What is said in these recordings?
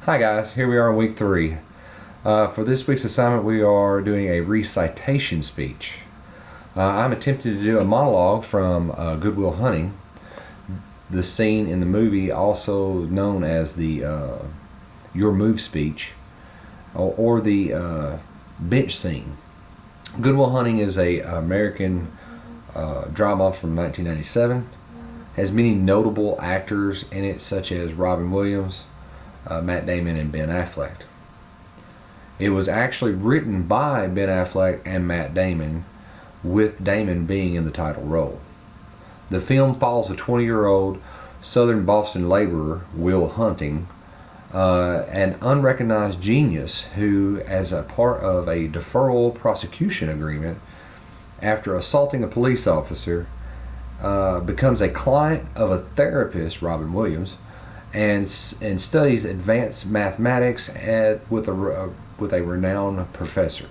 Hi guys, here we are in week 3. For this week's assignment we are doing a recitation speech. I'm attempting to do a monologue from Good Will Hunting, the scene in the movie also known as the Your Move speech or the bench scene. Good Will Hunting is a American drama from 1997. Has many notable actors in it such as Robin Williams, Matt Damon, and Ben Affleck. It was actually written by Ben Affleck and Matt Damon, with Damon being in the title role. The film follows a 20-year-old southern Boston laborer, Will Hunting, an unrecognized genius who, as a part of a deferral prosecution agreement, after assaulting a police officer, becomes a client of a therapist, Robin Williams, and studies advanced mathematics with a renowned professor.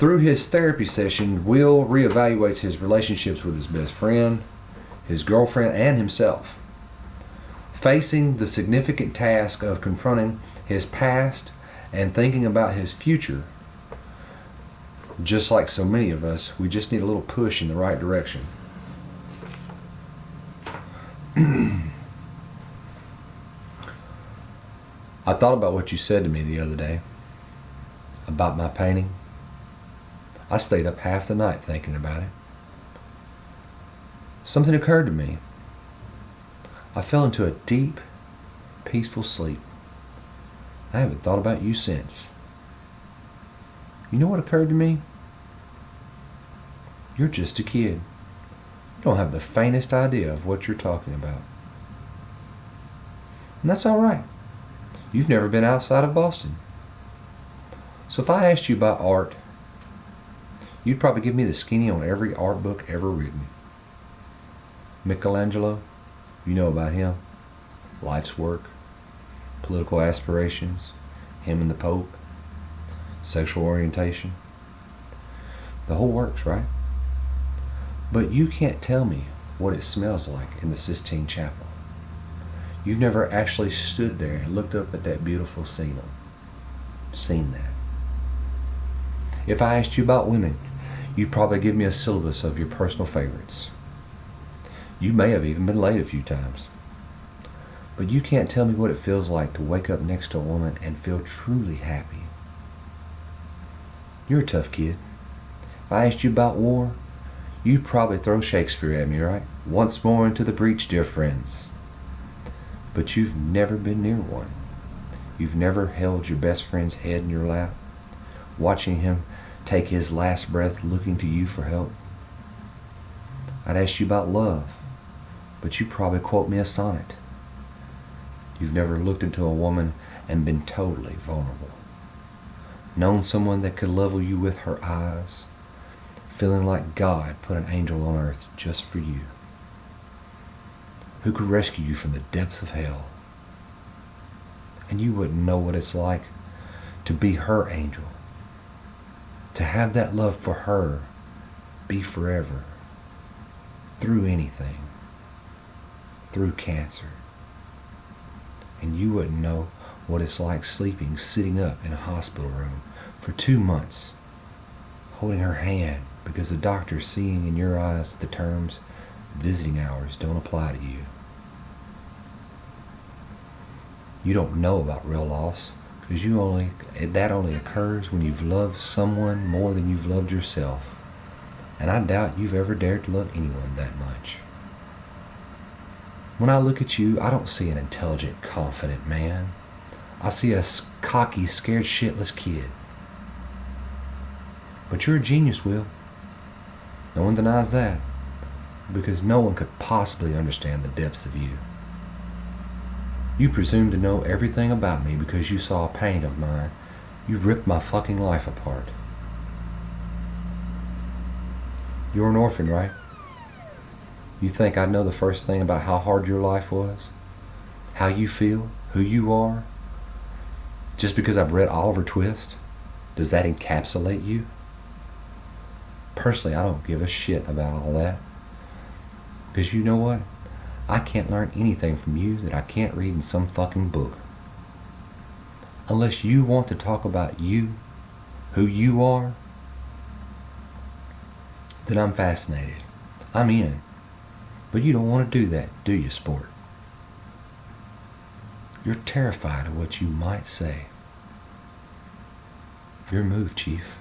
Through his therapy session, Will reevaluates his relationships with his best friend, his girlfriend, and himself. Facing the significant task of confronting his past and thinking about his future, just like so many of us, we just need a little push in the right direction. I thought about what you said to me the other day about my painting. I stayed up half the night thinking about it. Something occurred to me. I fell into a deep, peaceful sleep. I haven't thought about you since. You know what occurred to me? You're just a kid. You don't have the faintest idea of what you're talking about. And that's all right. You've never been outside of Boston. So if I asked you about art, you'd probably give me the skinny on every art book ever written. Michelangelo, you know about him. Life's work, political aspirations, him and the Pope, sexual orientation. The whole works, right? But you can't tell me what it smells like in the Sistine Chapel. You've never actually stood there and looked up at that beautiful scene. Seen that. If I asked you about women, you'd probably give me a syllabus of your personal favorites. You may have even been late a few times. But you can't tell me what it feels like to wake up next to a woman and feel truly happy. You're a tough kid. If I asked you about war, you'd probably throw Shakespeare at me, right? Once more into the breach, dear friends. But you've never been near one. You've never held your best friend's head in your lap, watching him take his last breath looking to you for help. I'd ask you about love, but you'd probably quote me a sonnet. You've never looked into a woman and been totally vulnerable. Known someone that could level you with her eyes, feeling like God put an angel on earth just for you, who could rescue you from the depths of hell. And you wouldn't know what it's like to be her angel, to have that love for her be forever, through anything, through cancer. And you wouldn't know what it's like sitting up in a hospital room for 2 months, holding her hand because the doctor's seeing in your eyes that the terms visiting hours don't apply to you. You don't know about real loss because that only occurs when you've loved someone more than you've loved yourself. And I doubt you've ever dared to love anyone that much. When I look at you, I don't see an intelligent, confident man. I see a cocky, scared shitless kid. But you're a genius, Will. No one denies that, because no one could possibly understand the depths of you. You presume to know everything about me because you saw a painting of mine. You ripped my fucking life apart. You're an orphan, right? You think I'd know the first thing about how hard your life was? How you feel? Who you are? Just because I've read Oliver Twist? Does that encapsulate you? Personally, I don't give a shit about all that. Because you know what? I can't learn anything from you that I can't read in some fucking book. unless you want to talk about you, who you are, then I'm fascinated. I'm in. But you don't want to do that, do you, sport? You're terrified of what you might say. Your move, Chief.